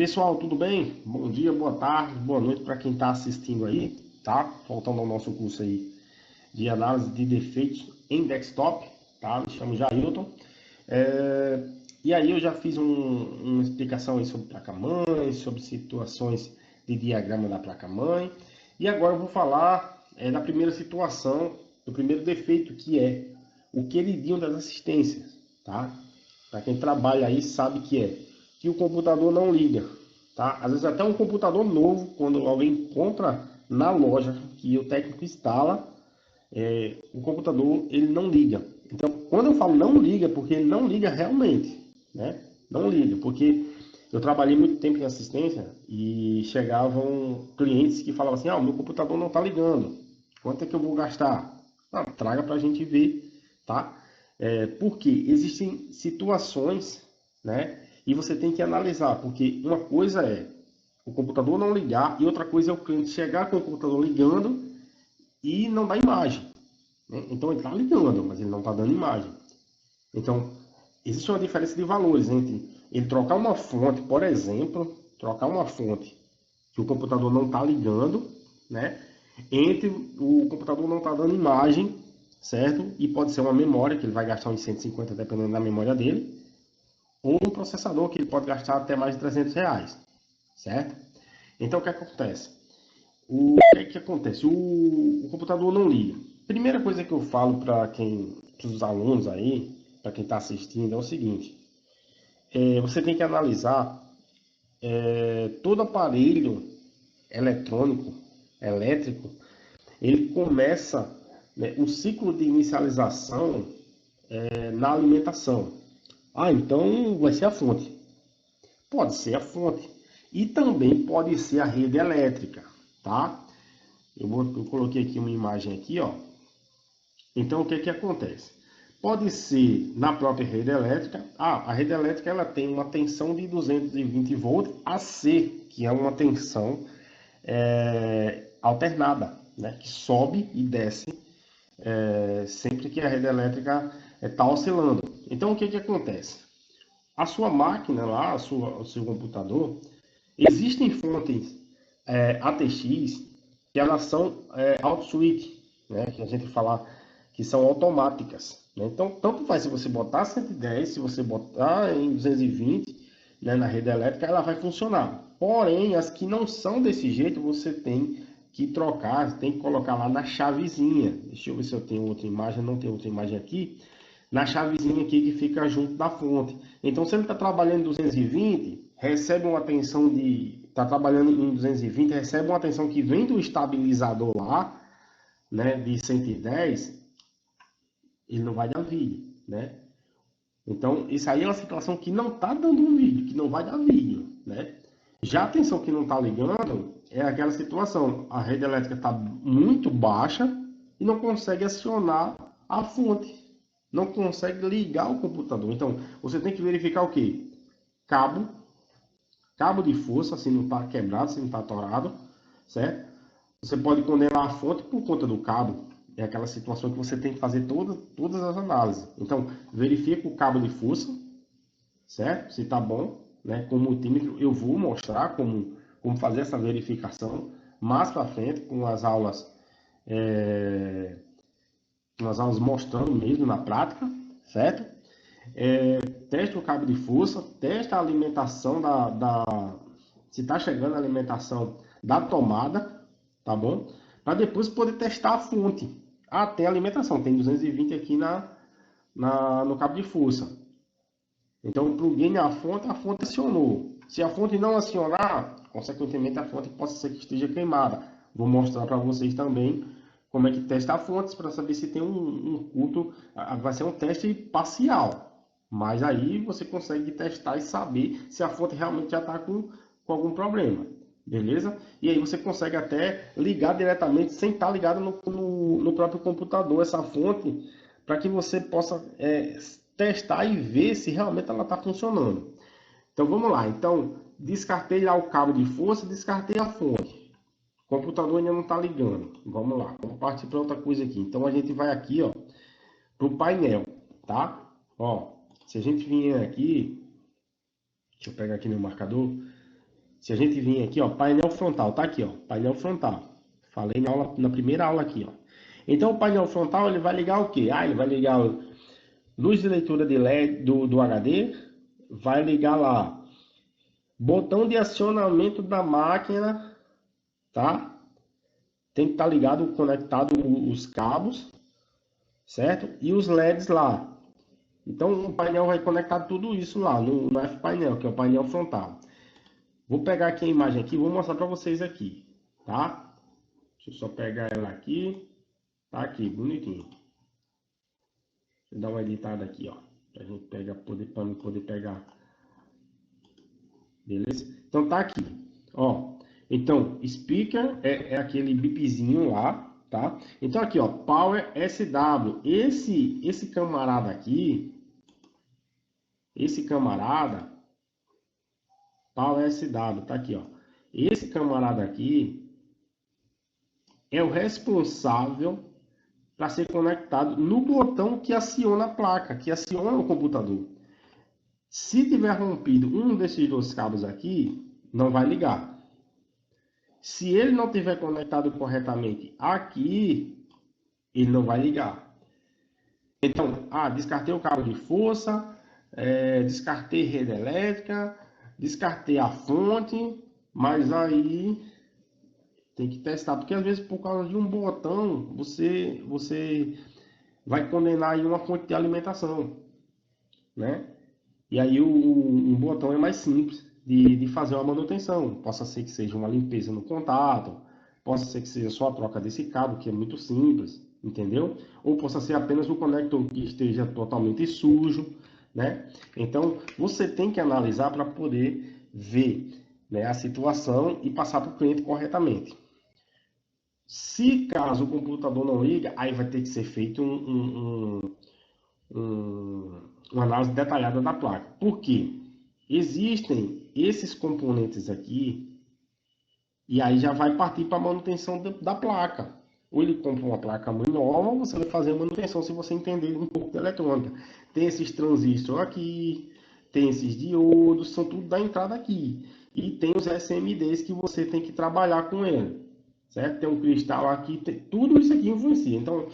Pessoal, tudo bem? Bom dia, boa tarde, boa noite para quem está assistindo aí, tá? Voltando ao nosso curso aí de análise de defeitos em desktop, tá? Me chamo Jailton. É, E aí eu já fiz uma explicação aí sobre placa-mãe, sobre situações de diagrama da placa-mãe. E agora eu vou falar da primeira situação, do primeiro defeito, que é o queridinho das assistências, tá? Para quem trabalha aí sabe que o computador não liga, tá? Às vezes até um computador novo, quando alguém compra na loja que o técnico instala, o computador ele não liga. Então, quando eu falo não liga, porque ele não liga realmente, né? Não liga, porque eu trabalhei muito tempo em assistência e chegavam clientes que falavam assim: ah, o meu computador não está ligando, quanto é que eu vou gastar? Ah, traga para a gente ver, tá? Porque existem situações, né? E você tem que analisar, porque uma coisa é o computador não ligar e outra coisa é o cliente chegar com o computador ligando e não dar imagem, né? Então ele está ligando, mas ele não está dando imagem. Então, existe uma diferença de valores entre ele trocar uma fonte, por exemplo, trocar uma fonte que o computador não está ligando, né? Entre o computador não está dando imagem, certo? E pode ser uma memória, que ele vai gastar uns 150 dependendo da memória dele, ou um processador que ele pode gastar até mais de R$ 300, certo? Então, o que acontece? O que é que acontece? O computador não liga. Primeira coisa que eu falo para os alunos aí, para quem está assistindo, é o seguinte: você tem que analisar todo aparelho eletrônico, elétrico, ele começa, né, o ciclo de inicialização na alimentação. Ah, então vai ser a fonte. Pode ser a fonte. E também pode ser a rede elétrica, tá? Eu coloquei aqui uma imagem aqui, ó. Então, o que que acontece? Pode ser na própria rede elétrica. Ah, a rede elétrica ela tem uma tensão de 220 volts AC, que é uma tensão alternada, né? Que sobe e desce sempre que a rede elétrica está oscilando. Então, o que que acontece? A sua máquina lá, o seu computador, existem fontes ATX que elas são auto-switch, né? Que a gente fala que são automáticas, né? Então, tanto faz se você botar 110, se você botar em 220, né, na rede elétrica, ela vai funcionar. Porém, as que não são desse jeito, você tem que trocar, tem que colocar lá na chavezinha. Deixa eu ver se eu tenho outra imagem, não tenho outra imagem aqui. Na chavezinha aqui que fica junto da fonte. Então, se ele está trabalhando em 220, recebe uma tensão de... Está trabalhando em 220, recebe uma tensão que vem do estabilizador lá, né, de 110, ele não vai dar vídeo, né? Então, isso aí é uma situação que não está dando um vídeo, que não vai dar vídeo, né? Já a tensão que não está ligando é aquela situação, a rede elétrica está muito baixa e não consegue acionar a fonte, não consegue ligar o computador. Então, você tem que verificar o quê? Cabo, cabo de força, se não está quebrado, se não está atorado, certo? Você pode condenar a fonte por conta do cabo. É aquela situação que você tem que fazer todas as análises. Então, verifica o cabo de força, certo? Se está bom, né? Com o multímetro, eu vou mostrar como fazer essa verificação mais para frente, é, com as aulas mostrando mesmo na prática, certo? Testa o cabo de força, testa a alimentação se está chegando a alimentação da tomada, tá bom? Para depois poder testar a fonte. Ah, tem alimentação, tem 220 aqui no cabo de força. Então, pluguei na fonte, a fonte acionou. Se a fonte não acionar, consequentemente a fonte pode ser que esteja queimada. Vou mostrar para vocês também como é que testa a fonte para saber se tem um curto. Vai ser um teste parcial, mas aí você consegue testar e saber se a fonte realmente já está com algum problema. Beleza? E aí você consegue até ligar diretamente sem estar ligado no próprio computador essa fonte para que você possa testar e ver se realmente ela está funcionando. Então vamos lá. Então descartei lá o cabo de força, descartei a fonte. O computador ainda não está ligando. Vamos lá. Vamos partir para outra coisa aqui. Então a gente vai aqui, ó, para o painel, tá? Ó, se a gente vier aqui, deixa eu pegar aqui meu marcador. Se a gente vir aqui, ó, painel frontal, tá aqui, ó, painel frontal. Falei na primeira aula aqui, ó. Então, o painel frontal, ele vai ligar o quê? Ele vai ligar luz de leitura de LED do HD, vai ligar lá botão de acionamento da máquina, tá? Tem que estar ligado, conectado os cabos, certo? E os LEDs lá. Então, o painel vai conectar tudo isso lá no F-painel, que é o painel frontal. Vou pegar aqui a imagem aqui, vou mostrar para vocês aqui, tá? Deixa eu só pegar ela aqui. Tá aqui, bonitinho. Deixa eu dar uma editada aqui, ó. Pra gente pegar, pra mim poder pegar. Beleza? Então tá aqui, ó. Então, speaker é aquele bipzinho lá, tá? Então aqui, ó, Power SW. Esse camarada aqui, Power SW, tá aqui, ó. Esse camarada aqui é o responsável para ser conectado no botão que aciona a placa, que aciona o computador. Se tiver rompido um desses dois cabos aqui, não vai ligar. Se ele não tiver conectado corretamente aqui, ele não vai ligar. Então, descartei o cabo de força, descartei rede elétrica, descartei a fonte, mas aí tem que testar, porque às vezes por causa de um botão, você vai condenar aí uma fonte de alimentação, né? E aí um botão é mais simples de fazer uma manutenção. Possa ser que seja uma limpeza no contato, possa ser que seja só a troca desse cabo, que é muito simples, entendeu? Ou possa ser apenas o conector que esteja totalmente sujo, né? Então, você tem que analisar para poder ver, né, a situação e passar para o cliente corretamente. Se caso o computador não liga, aí vai ter que ser feito uma análise detalhada da placa. Por quê? Existem esses componentes aqui, e aí já vai partir para a manutenção da placa. Ou ele compra uma placa mãe nova, ou você vai fazer a manutenção se você entender um pouco de eletrônica. Tem esses transistores aqui, tem esses diodos, são tudo da entrada aqui. E tem os SMDs que você tem que trabalhar com ele. Certo? Tem um cristal aqui, tudo isso aqui influencia. Então,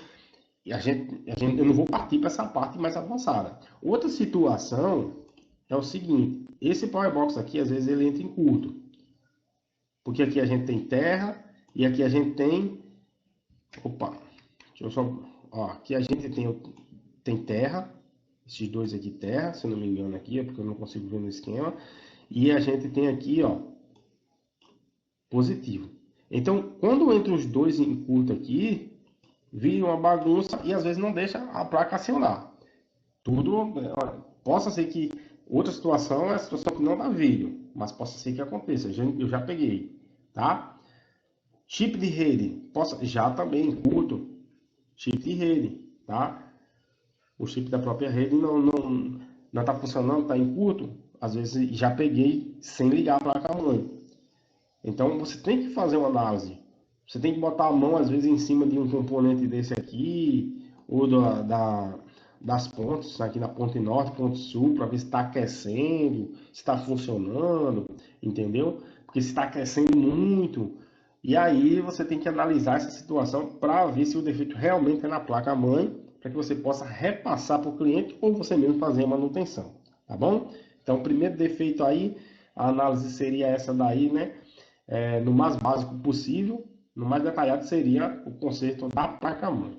eu não vou partir para essa parte mais avançada. Outra situação é o seguinte: esse Power Box aqui, às vezes, ele entra em curto. Porque aqui a gente tem terra e aqui a gente tem. Opa, deixa eu só. Ó, aqui a gente tem terra, esses dois aqui, terra, se eu não me engano, aqui, é porque eu não consigo ver no esquema. E a gente tem aqui, ó, positivo. Então, quando entra os dois em curto aqui, vira uma bagunça e às vezes não deixa a placa acionar. Tudo, possa ser que outra situação é a situação que não dá vídeo, mas possa ser que aconteça. Eu já peguei, tá? Chip de rede, já também curto, chip de rede, tá? O chip da própria rede não está funcionando, está em curto. Às vezes já peguei sem ligar a placa-mãe. Então você tem que fazer uma análise. Você tem que botar a mão às vezes em cima de um componente desse aqui, ou das pontes, aqui na ponte norte, ponte sul, para ver se está aquecendo, se está funcionando, entendeu? Porque se está aquecendo muito, e aí você tem que analisar essa situação para ver se o defeito realmente é na placa-mãe, para que você possa repassar para o cliente ou você mesmo fazer a manutenção, tá bom? Então, o primeiro defeito aí, a análise seria essa daí, né? No mais básico possível, no mais detalhado seria o conserto da placa-mãe.